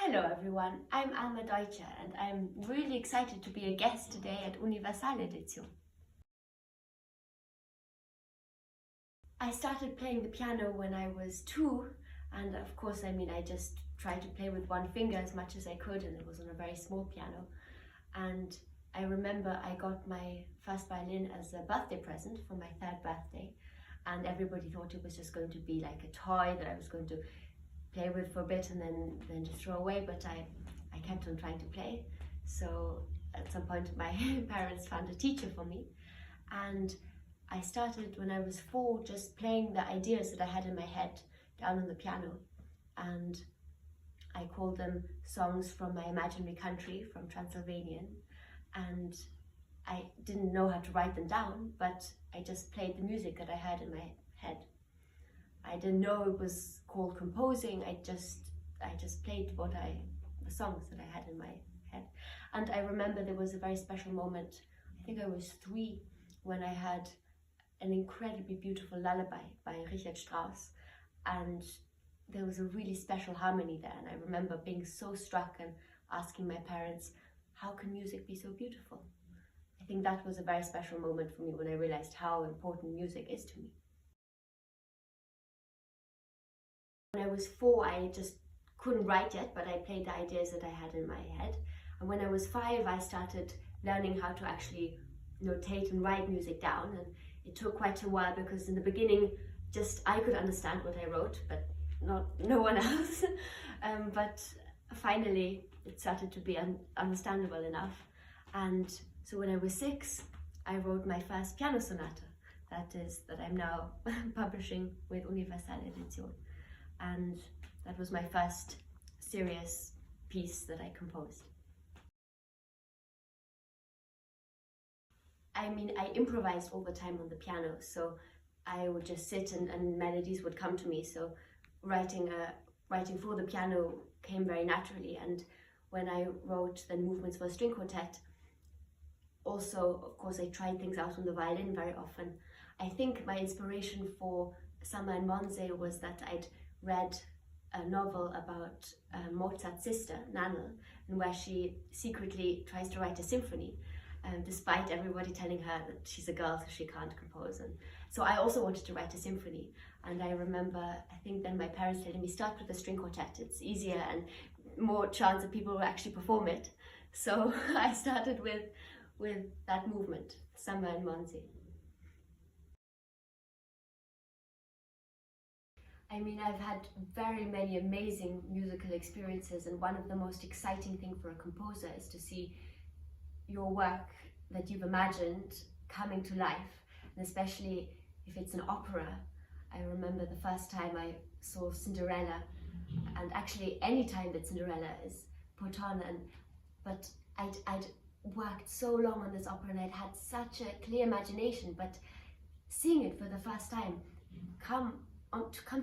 Hello everyone, I'm Alma Deutscher and I'm really excited to be a guest today at Universaledition. I started playing the piano when I was 2 and of course I just tried to play with one finger as much as I could, and it was on a very small piano. And I remember I got my first violin as a birthday present for my 3rd birthday, and everybody thought it was just going to be like a toy that I was going to play with for a bit and then just throw away, but I kept on trying to play. So at some point my parents found a teacher for me, and I started when I was 4 just playing the ideas that I had in my head down on the piano, and I called them songs from my imaginary country, from Transylvania, and I didn't know how to write them down, but I just played the music that I had in my head. I didn't know it was called composing. I just played the songs that I had in my head. And I remember there was a very special moment, I think I was 3, when I had an incredibly beautiful lullaby by Richard Strauss, and there was a really special harmony there, and I remember being so struck and asking my parents, how can music be so beautiful? I think that was a very special moment for me when I realized how important music is to me. When I was 4, I just couldn't write yet, but I played the ideas that I had in my head. And when I was 5, I started learning how to actually notate and write music down. And it took quite a while, because in the beginning, just I could understand what I wrote, but no one else. But finally, it started to be understandable enough. And so when I was 6, I wrote my first piano sonata, that I'm now publishing with Universaledition. And that was my first serious piece that I composed. I improvised all the time on the piano, so I would just sit and melodies would come to me. So writing for the piano came very naturally. And when I wrote the movements for a string quartet, also, of course, I tried things out on the violin very often. I think my inspiration for Summer in Monse was that I'd read a novel about Mozart's sister, Nannerl, and where she secretly tries to write a symphony, despite everybody telling her that she's a girl, so she can't compose. And so I also wanted to write a symphony. And I remember, I think then my parents telling me, start with a string quartet, it's easier and more chance that people will actually perform it. So I started with that movement, Summer in Monse. I've had very many amazing musical experiences, and one of the most exciting things for a composer is to see your work that you've imagined coming to life, and especially if it's an opera. I remember the first time I saw Cinderella, and actually any time that Cinderella is put on, but I'd worked so long on this opera and I'd had such a clear imagination, but seeing it for the first time come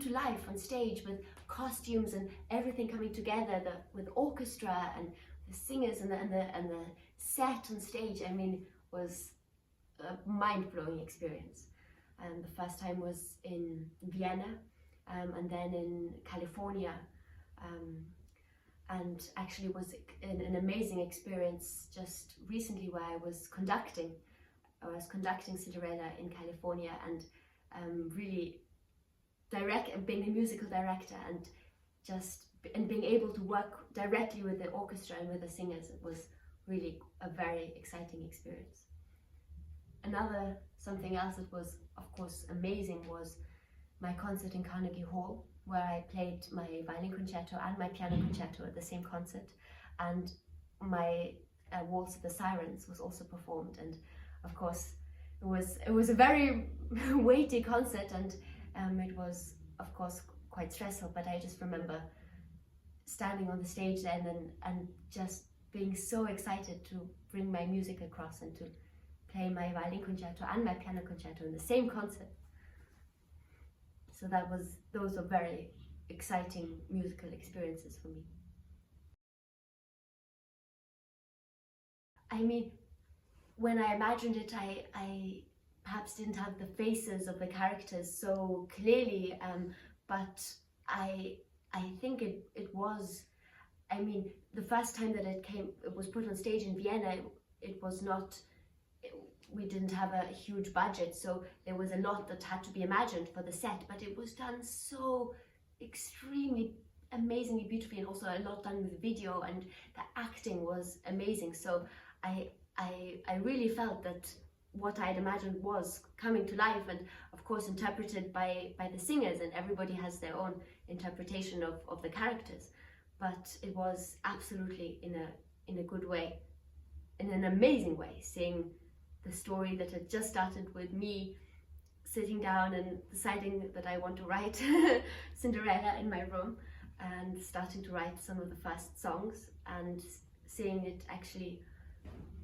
to life on stage with costumes and everything coming together, with orchestra and the singers and the set on stage, was a mind-blowing experience. And the first time was in Vienna, and then in California, and actually was an amazing experience just recently, where I was conducting Cinderella in California, and really being a musical director, and being able to work directly with the orchestra and with the singers. It was really a very exciting experience. Something else that was, of course, amazing was my concert in Carnegie Hall, where I played my violin concerto and my piano concerto at the same concert, and my Waltz of the Sirens was also performed. And of course, it was a very weighty concert, and it was, of course, quite stressful, but I just remember standing on the stage then and just being so excited to bring my music across and to play my violin concerto and my piano concerto in the same concert. So those were very exciting musical experiences for me. When I imagined it, I perhaps didn't have the faces of the characters so clearly, but I think it was I mean, the first time that it was put on stage in Vienna, it was not, we didn't have a huge budget, so there was a lot that had to be imagined for the set, but it was done so extremely amazingly beautifully, and also a lot done with video, and the acting was amazing. So I really felt that what I had imagined was coming to life, and of course interpreted by the singers, and everybody has their own interpretation of the characters, but it was absolutely in a good way, in an amazing way, seeing the story that had just started with me sitting down and deciding that I want to write Cinderella in my room, and starting to write some of the first songs, and seeing it actually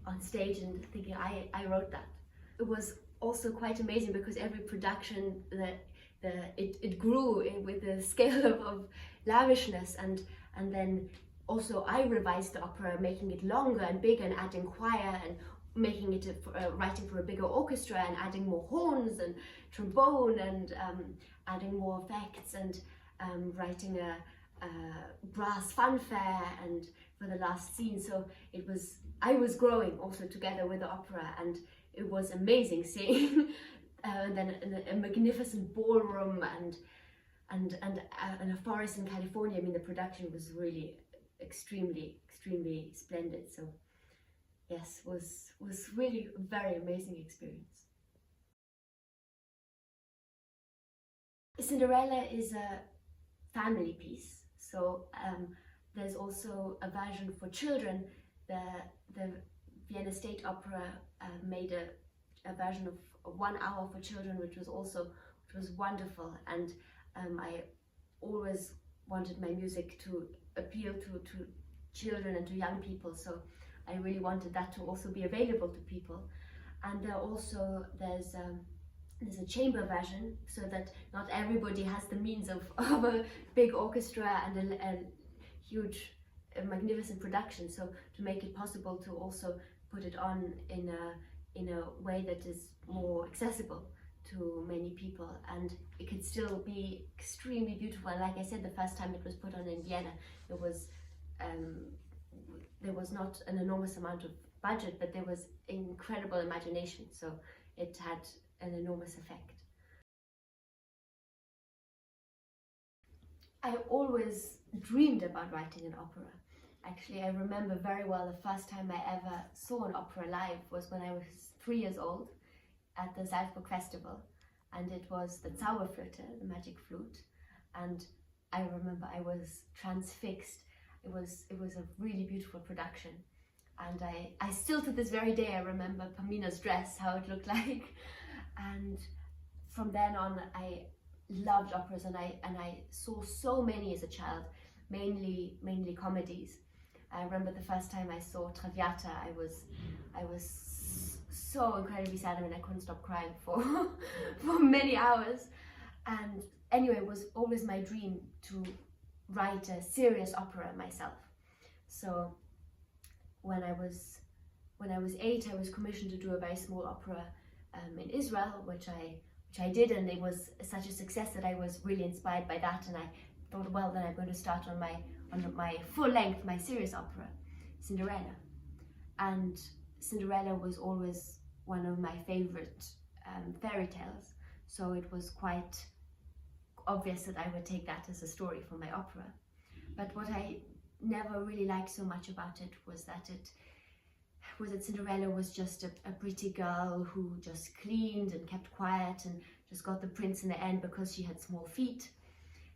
on stage and thinking I wrote that. It was also quite amazing because every production it grew with the scale of lavishness, and then also I revised the opera, making it longer and bigger, and adding choir, and making it writing for a bigger orchestra, and adding more horns and trombone, and adding more effects, and writing a brass fanfare and for the last scene. So I was growing also together with the opera, and it was amazing seeing and then a magnificent ballroom and a forest in California. I mean, the production was really extremely splendid. So yes, was really a very amazing experience. Cinderella is a family piece, so there's also a version for children. The Vienna State Opera made a version of 1 hour for children, which was wonderful, and I always wanted my music to appeal to children and to young people, so I really wanted that to also be available to people. And there's a chamber version, so that not everybody has the means of a big orchestra and a huge magnificent production, so to make it possible to also put it on in a way that is more accessible to many people, and it could still be extremely beautiful. And like I said, the first time it was put on in Vienna, there was not an enormous amount of budget, but there was incredible imagination, so it had an enormous effect. I always dreamed about writing an opera. Actually, I remember very well the first time I ever saw an opera live was when I was 3 years old at the Salzburg Festival, and it was the Zauberflöte, the magic flute, and I remember I was transfixed. It was a really beautiful production, and I still to this very day I remember Pamina's dress, how it looked like, and from then on I loved operas, and I saw so many as a child, mainly comedies. I remember the first time I saw Traviata, I was so incredibly sad. I mean, I couldn't stop crying for many hours. And anyway, it was always my dream to write a serious opera myself. So when I was 8, I was commissioned to do a very small opera in Israel, which I did, and it was such a success that I was really inspired by that, and I thought, well, then I'm going to start on my full length, my serious opera, Cinderella. And Cinderella was always one of my favorite fairy tales, so it was quite obvious that I would take that as a story for my opera. But what I never really liked so much about it was that Cinderella was just a pretty girl who just cleaned and kept quiet and just got the prince in the end because she had small feet.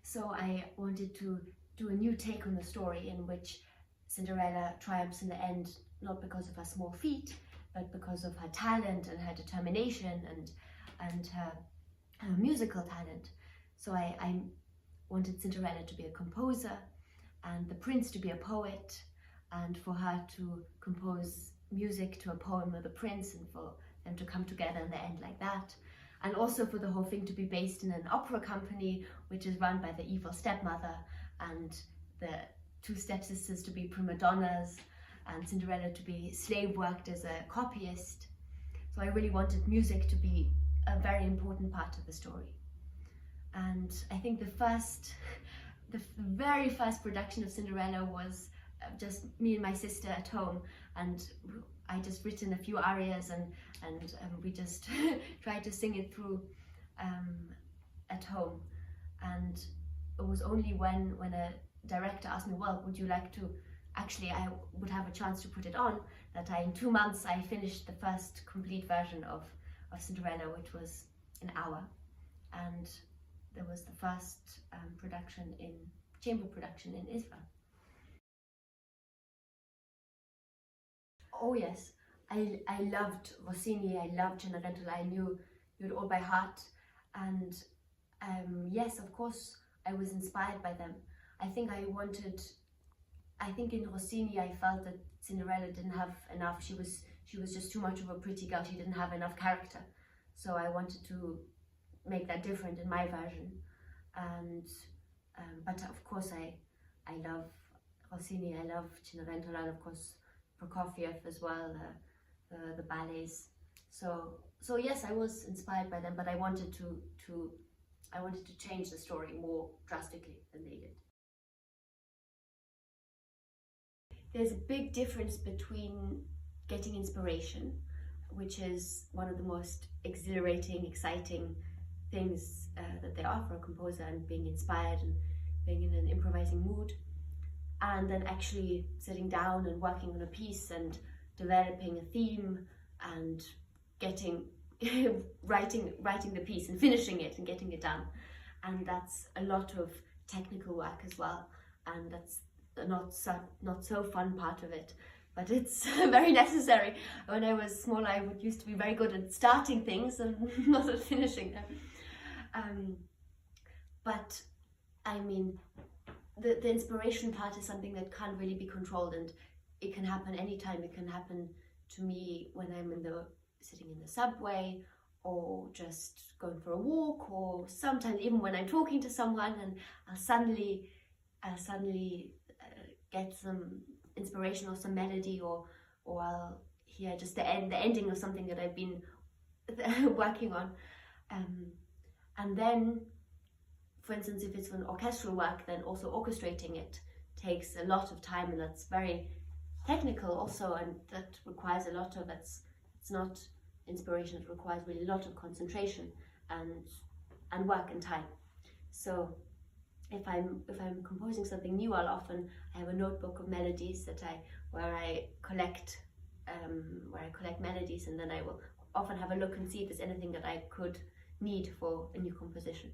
So I wanted to do a new take on the story in which Cinderella triumphs in the end, not because of her small feet, but because of her talent and her determination and her musical talent. So I wanted Cinderella to be a composer and the prince to be a poet, and for her to compose music to a poem of the prince, and for them to come together in the end like that. And also for the whole thing to be based in an opera company which is run by the evil stepmother, and the 2 stepsisters to be prima donnas, and Cinderella to be slave worked as a copyist. So I really wanted music to be a very important part of the story. And I think the very first production of Cinderella was just me and my sister at home, and I just written a few arias, and we just tried to sing it through at home. And it was only when a director asked me, well, would you like to, actually I would have a chance to put it on, that in 2 months I finished the first complete version of Cinderella, which was an hour. And there was the first chamber production in Israel. Oh yes, I loved Rossini, I loved Cenerentola, I knew it all by heart. And yes, of course, I was inspired by them. I think in Rossini I felt that Cinderella didn't have enough, she was just too much of a pretty girl, she didn't have enough character. So I wanted to make that different in my version. And but of course I love Rossini, I love Cenerentola, and of course Prokofiev as well, the ballets. So yes, I was inspired by them, but I wanted to change the story more drastically than they did. There's a big difference between getting inspiration, which is one of the most exhilarating, exciting things that there are for a composer, and being inspired and being in an improvising mood, and then actually sitting down and working on a piece and developing a theme and writing the piece and finishing it and getting it done. And that's a lot of technical work as well, and that's not so fun part of it, but it's very necessary. When I was small, I used to be very good at starting things and not at finishing them. But I mean, the inspiration part is something that can't really be controlled, and it can happen anytime. It can happen to me when I'm sitting in the subway, or just going for a walk, or sometimes even when I'm talking to someone, and I'll suddenly get some inspiration or some melody, or I'll hear just the ending of something that I've been working on, and then, for instance, if it's an orchestral work, then also orchestrating it takes a lot of time, and that's very technical also, and that requires a lot of, it's not inspiration, it requires really a lot of concentration and work and time. So if I'm composing something new, I have a notebook of melodies where I collect melodies, and then I will often have a look and see if there's anything that I could need for a new composition.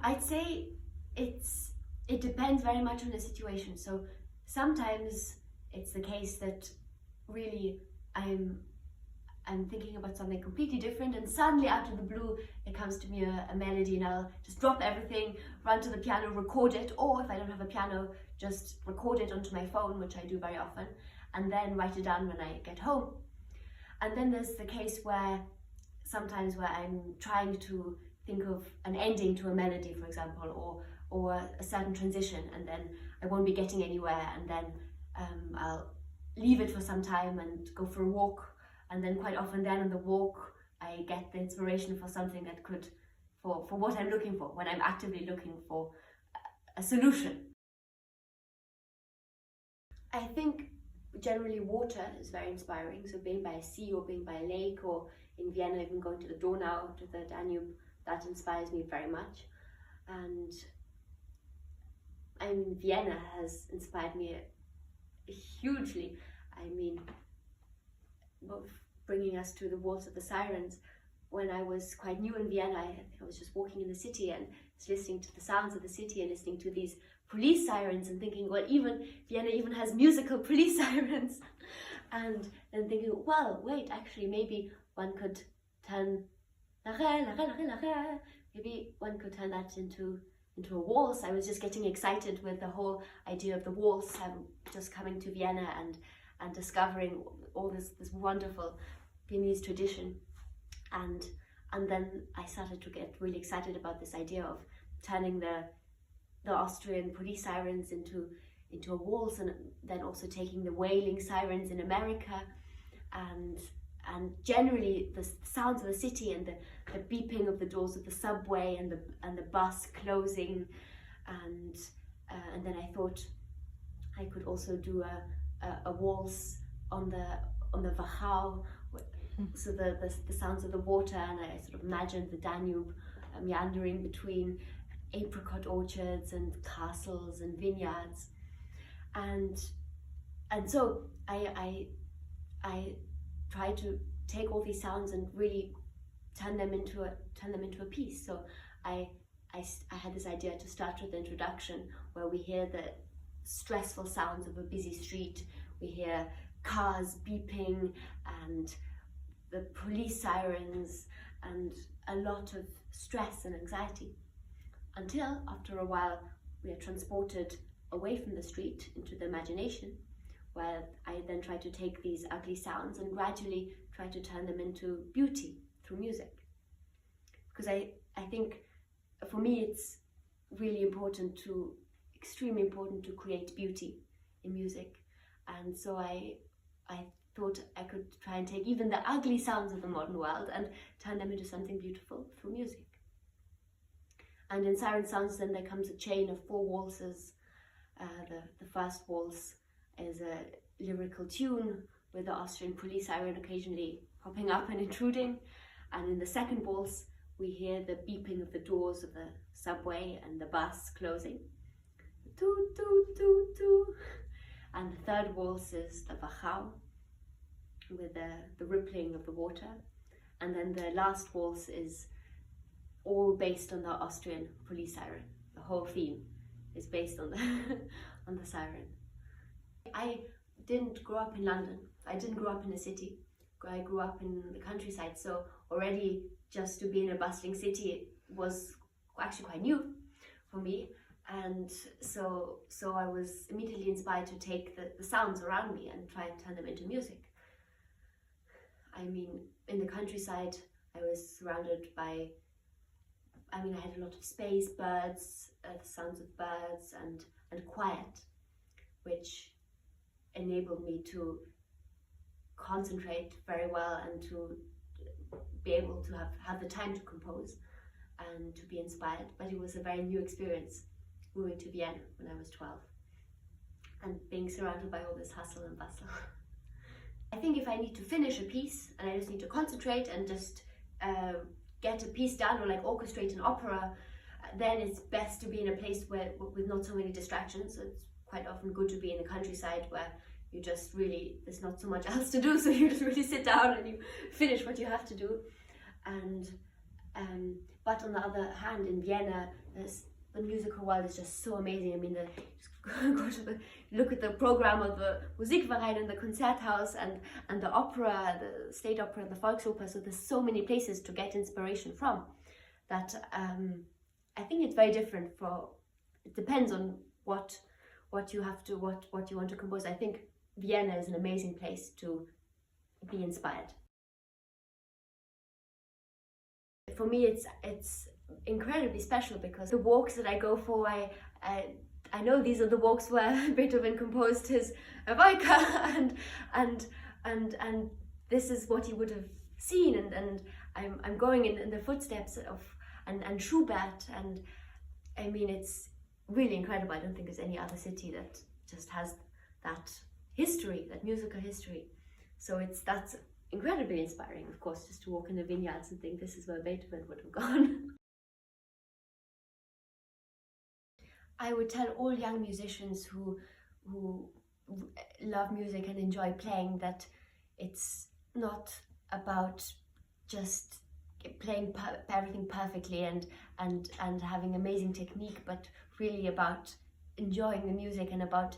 I'd say it depends very much on the situation. So sometimes it's the case that really I'm thinking about something completely different, and suddenly out of the blue it comes to me a melody, and I'll just drop everything, run to the piano, record it, or if I don't have a piano, just record it onto my phone, which I do very often, and then write it down when I get home. And then there's the case where I'm trying to think of an ending to a melody, for example, or a certain transition, and then I won't be getting anywhere, and then I'll leave it for some time and go for a walk, and then quite often then on the walk I get the inspiration for something that could, for what I'm looking for, when I'm actively looking for a solution. I think generally water is very inspiring, so being by a sea or being by a lake, or in Vienna even going to the Donau, to the Danube, that inspires me very much. And I mean, Vienna has inspired me hugely. I mean, both bringing us to the Waltz of the Sirens. When I was quite new in Vienna, I was just walking in the city and listening to the sounds of the city and listening to these police sirens and thinking, well, even Vienna even has musical police sirens. And then thinking, well, wait, actually maybe one could turn maybe one could turn that into a waltz. I was just getting excited with the whole idea of the waltz, just coming to Vienna and discovering all this wonderful Viennese tradition, and then I started to get really excited about this idea of turning the Austrian police sirens into a waltz, and then also taking the wailing sirens in America, and generally the sounds of the city and the beeping of the doors of the subway and the bus closing, and then I thought I could also do a waltz on the Wachau, so the sounds of the water, and I sort of imagined the Danube meandering between apricot orchards and castles and vineyards, and so I tried to take all these sounds and really turn them into a piece. So I had this idea to start with the introduction, where we hear the stressful sounds of a busy street. We hear cars beeping and the police sirens and a lot of stress and anxiety, until after a while we are transported away from the street into the imagination, where I then try to take these ugly sounds and gradually try to turn them into beauty through music. Because I think for me it's really extremely important to create beauty in music. And so I thought I could try and take even the ugly sounds of the modern world and turn them into something beautiful through music. And in Siren Sounds then there comes a chain of 4 waltzes. The first waltz is a lyrical tune with the Austrian police siren occasionally popping up and intruding. And in the second waltz we hear the beeping of the doors of the subway and the bus closing. Toot, toot, toot, toot. And the third waltz is the Wachau, with the rippling of the water. And then the last waltz is all based on the Austrian police siren. The whole theme is based on the on the siren. I didn't grow up in London. I didn't grow up in a city. I grew up in the countryside, so already just to be in a bustling city was actually quite new for me. And so I was immediately inspired to take the sounds around me and try and turn them into music. I mean, in the countryside, I was surrounded by, I had a lot of space, birds, the sounds of birds, and quiet, which enabled me to concentrate very well and to be able to have the time to compose and to be inspired. But it was a very new experience moving to Vienna when I was 12 and being surrounded by all this hustle and bustle. I think if I need to finish a piece and I just need to concentrate and just get a piece done, or like orchestrate an opera, then it's best to be in a place with not so many distractions. So it's quite often good to be in the countryside where you just really, there's not so much else to do, so you just really sit down and you finish what you have to do. And but on the other hand, in Vienna, the musical world is just so amazing. I mean, look at the program of the Musikverein and the Konzerthaus and the opera, the state opera and the Volksoper. So there's so many places to get inspiration from that I think it's very different. It depends on what you want to compose. I think Vienna is an amazing place to be inspired. For me, it's incredibly special because the walks that I go for, I know these are the walks where Beethoven composed his Evoica, and this is what he would have seen, and I'm going in the footsteps of and Schubert, and I mean, it's really incredible. I don't think there's any other city that just has that history, that musical history. So that's incredibly inspiring, of course, just to walk in the vineyards and think this is where Beethoven would have gone. I would tell all young musicians who love music and enjoy playing that it's not about just playing everything perfectly and having amazing technique, but really about enjoying the music and about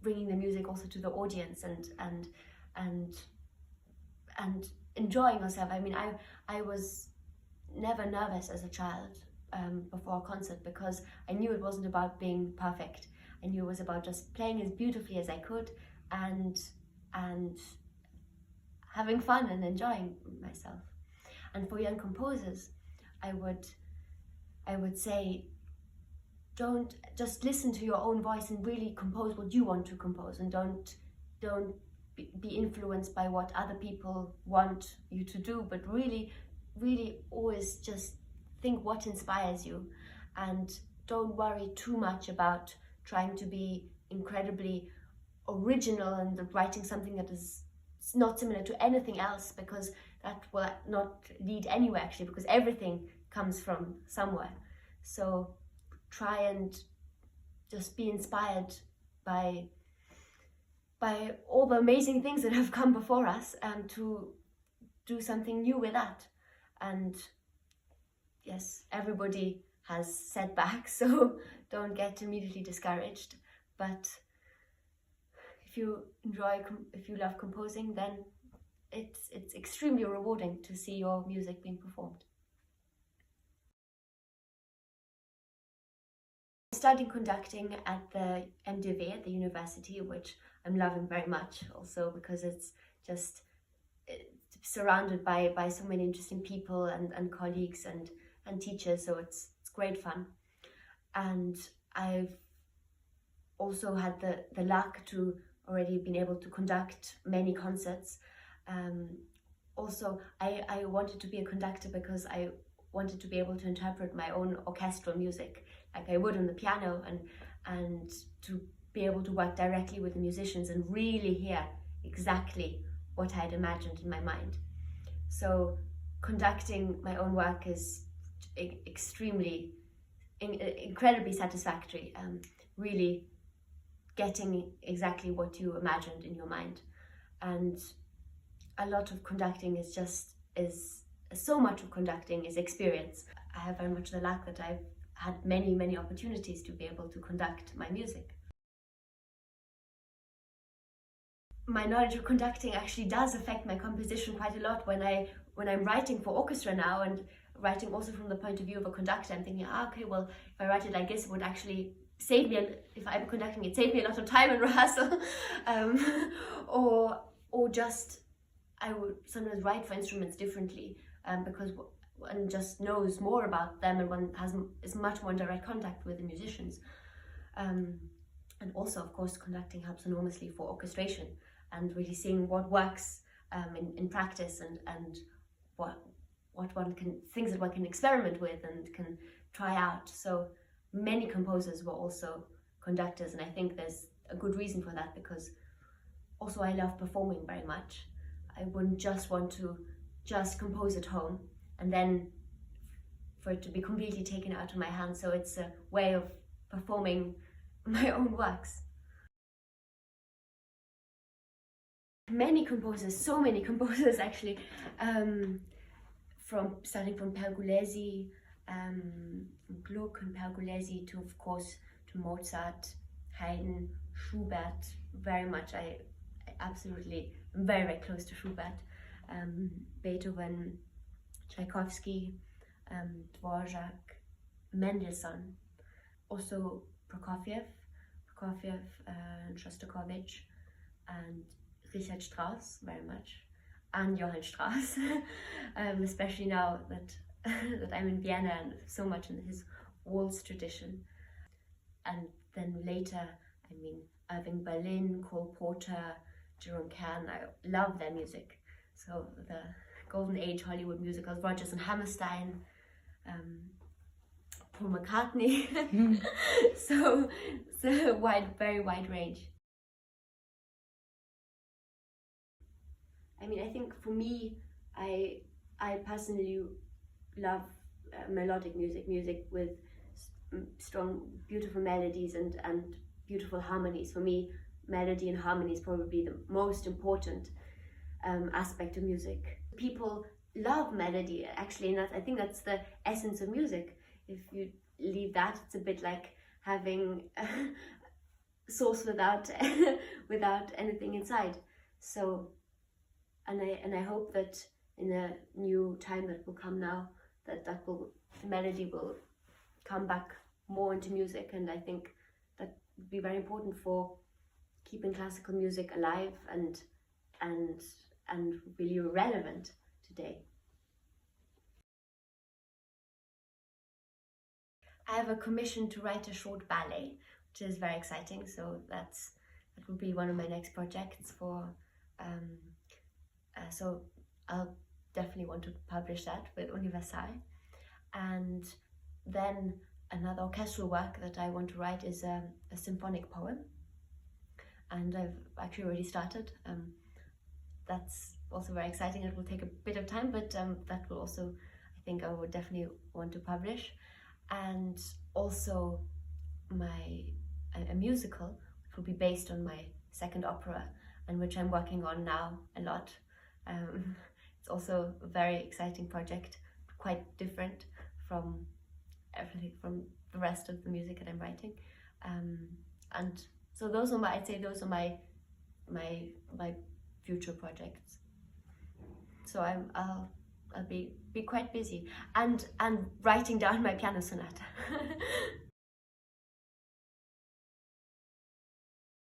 bringing the music also to the audience and enjoying yourself. I mean, I was never nervous as a child before a concert, because I knew it wasn't about being perfect. I knew it was about just playing as beautifully as I could and having fun and enjoying myself. And for young composers, I would say, don't just listen to your own voice and really compose what you want to compose, and don't be influenced by what other people want you to do, but really always just think what inspires you, and don't worry too much about trying to be incredibly original and writing something that is not similar to anything else, because that will not lead anywhere actually, because everything comes from somewhere. So try and just be inspired by all the amazing things that have come before us, and to do something new with that. And yes, everybody has setbacks, so don't get immediately discouraged. But if you love composing, then it's extremely rewarding to see your music being performed. I studied conducting at the MDV at the university, which I'm loving very much, also because it's surrounded by so many interesting people and colleagues and teachers, so it's great fun. And I've also had the luck to already been able to conduct many concerts. Also, I wanted to be a conductor because I wanted to be able to interpret my own orchestral music like I would on the piano, and to be able to work directly with the musicians and really hear exactly what I had imagined in my mind. So conducting my own work is incredibly satisfactory, really getting exactly what you imagined in your mind. And a lot of conducting is so much of conducting is experience. I have very much the luck that I've had many opportunities to be able to conduct my music. My knowledge of conducting actually does affect my composition quite a lot when I'm writing for orchestra now, and writing also from the point of view of a conductor. I'm thinking, okay, well, if I write it like this, it would actually save me, if I'm conducting, it saved me a lot of time and rehearsal. Or just, I would sometimes write for instruments differently, because one just knows more about them, and one is much more in direct contact with the musicians. And also, of course, conducting helps enormously for orchestration and really seeing what works in practice, and things that one can experiment with and can try out. So many composers were also conductors, and I think there's a good reason for that, because also I love performing very much. I wouldn't just want to just compose at home and then for it to be completely taken out of my hands. So it's a way of performing my own works. So many composers actually, starting from Pergolesi, from Gluck and Pergolesi to, of course, to Mozart, Haydn, Schubert. Very much, I absolutely am very close to Schubert. Beethoven, Tchaikovsky, Dvorak, Mendelssohn, also Prokofiev, and Shostakovich, and Richard Strauss very much, and Johann Strauss, especially now that I'm in Vienna and so much in his waltz tradition. And then later, I mean, Irving Berlin, Cole Porter, Jerome Kern, I love their music. So the golden age Hollywood musicals, Rodgers and Hammerstein, Paul McCartney. So it's a very wide range. I mean, I think for me, I personally love melodic music with strong, beautiful melodies and beautiful harmonies. For me, melody and harmony is probably the most important aspect of music. People love melody, actually, and I think that's the essence of music. If you leave that, it's a bit like having sauce without anything inside. So, and I hope that in a new time that will come now, the melody will come back more into music, and I think that would be very important for keeping classical music alive and really relevant today. I have a commission to write a short ballet, which is very exciting. So that will be one of my next projects for. So I'll definitely want to publish that with Universal, and then another orchestral work that I want to write is a symphonic poem, and I've actually already started. That's also very exciting. It will take a bit of time, but that will also, I think I would definitely want to publish. And also a musical, which will be based on my second opera, and which I'm working on now a lot. It's also a very exciting project, quite different from everything, from the rest of the music that I'm writing. And so those are I'd say those are my future projects. So I'll be quite busy and writing down my piano sonata.